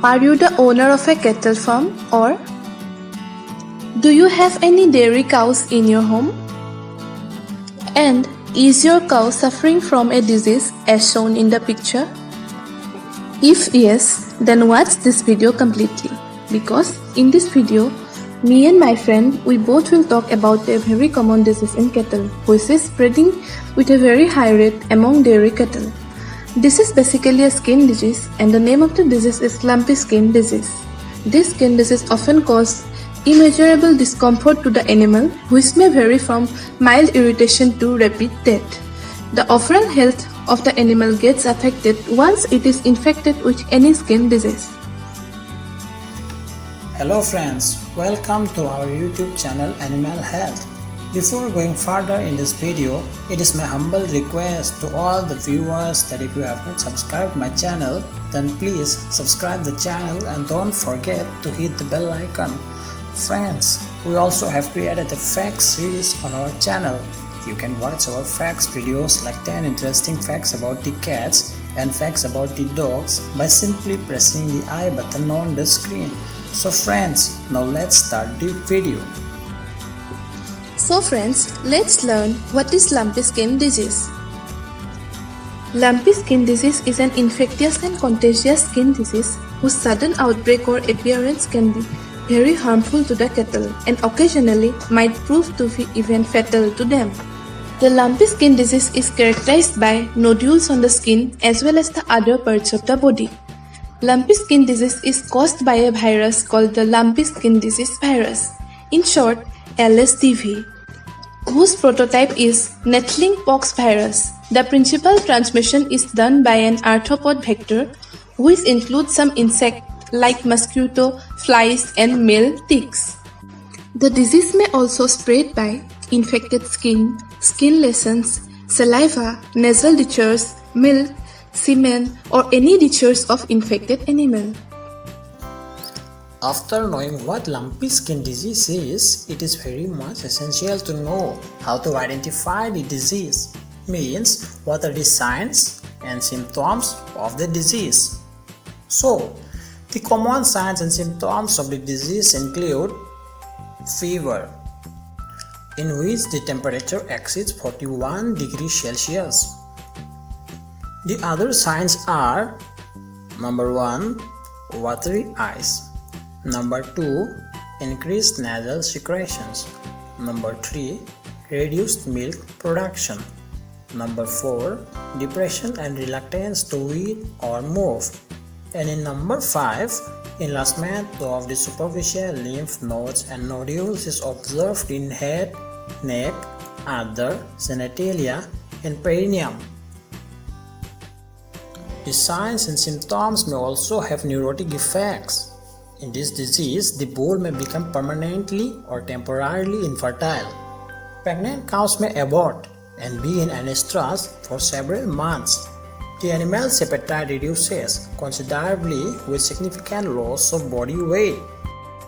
Are you the owner of a cattle farm, or do you have any dairy cows in your home? And is your cow suffering from a disease as shown in the picture? If yes, then watch this video completely, because in this video, me and my friend, we both will talk about a very common disease in cattle, which is spreading with a very high rate among dairy cattle. This is basically a skin disease, and the name of the disease is lumpy skin disease. This skin disease often causes immeasurable discomfort to the animal, which may vary from mild irritation to rapid death. The overall health of the animal gets affected once it is infected with any skin disease. Hello friends, welcome to our YouTube channel Animal Health. Before going further in this video, it is my humble request to all the viewers that if you have not subscribed my channel, then please subscribe the channel and don't forget to hit the bell icon. Friends, we also have created a facts series on our channel. You can watch our facts videos like 10 interesting facts about the cats and facts about the dogs by simply pressing the I button on the screen. So friends, now let's start the video. So friends, let's learn what is lumpy skin disease. Lumpy skin disease is an infectious and contagious skin disease whose sudden outbreak or appearance can be very harmful to the cattle and occasionally might prove to be even fatal to them. The lumpy skin disease is characterized by nodules on the skin as well as the other parts of the body. Lumpy skin disease is caused by a virus called the lumpy skin disease virus, in short LSDV, whose prototype is Nettling pox virus. The principal transmission is done by an arthropod vector, which includes some insect like mosquito, flies, and male ticks. The disease may also spread by infected skin, skin lesions, saliva, nasal ditchers, milk, semen, or any ditchers of infected animal. After knowing what lumpy skin disease is, it is very much essential to know how to identify the disease. Means, what are the signs and symptoms of the disease. So, the common signs and symptoms of the disease include fever, in which the temperature exceeds 41 degrees Celsius. The other signs are: number 1, watery eyes; number 2, increased nasal secretions; number 3, reduced milk production; number 4, depression and reluctance to eat or move; and in number 5, enlargement of the superficial lymph nodes and nodules is observed in head, neck, udder, genitalia, and perineum. The signs and symptoms may also have neurotic effects. In this disease, the bull may become permanently or temporarily infertile. Pregnant cows may abort and be in estrus for several months. The animal's appetite reduces considerably with significant loss of body weight.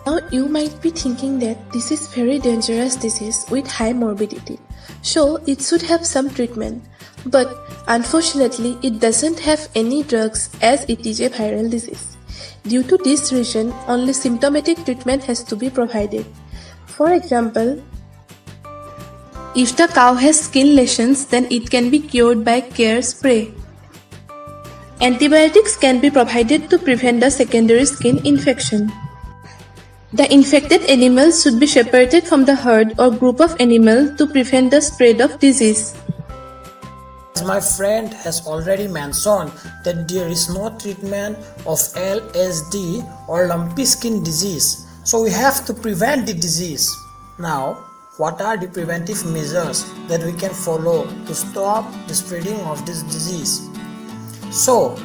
Now you might be thinking that this is very dangerous disease with high morbidity, so it should have some treatment. But unfortunately, it doesn't have any drugs as it is a viral disease. Due to this reason, only symptomatic treatment has to be provided. For example, if the cow has skin lesions, then it can be cured by care spray. Antibiotics can be provided to prevent the secondary skin infection. The infected animals should be separated from the herd or group of animals to prevent the spread of disease. As my friend has already mentioned that there is no treatment of LSD or lumpy skin disease, so we have to prevent the disease. Now, what are the preventive measures that we can follow to stop the spreading of this disease? So,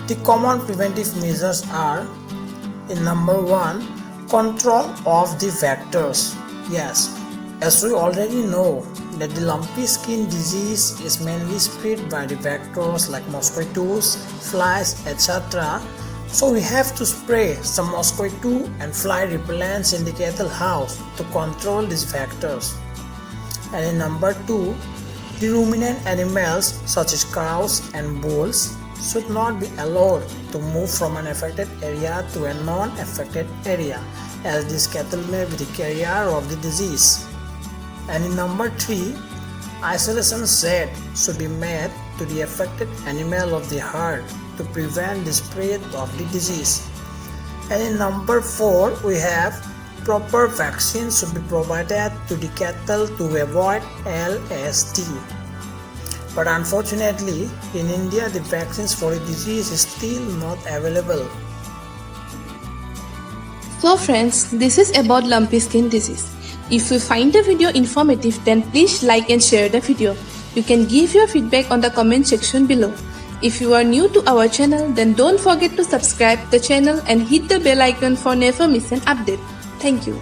the common preventive measures are: in number 1, control of the vectors. Yes, as we already know that the lumpy skin disease is mainly spread by the vectors like mosquitoes, flies, etc. So we have to spray some mosquito and fly repellents in the cattle house to control these vectors. And in number 2, the ruminant animals such as cows and bulls should not be allowed to move from an affected area to a non-affected area, as these cattle may be the carrier of the disease. And in number 3, isolation shed should be made to the affected animal of the herd to prevent the spread of the disease. And in number 4, we have proper vaccines should be provided to the cattle to avoid LSD. But unfortunately, in India, the vaccines for the disease is still not available. So friends, this is about lumpy skin disease. If you find the video informative, then please like and share the video. You can give your feedback on the comment section below. If you are new to our channel, then don't forget to subscribe the channel and hit the bell icon for never miss an update. Thank you.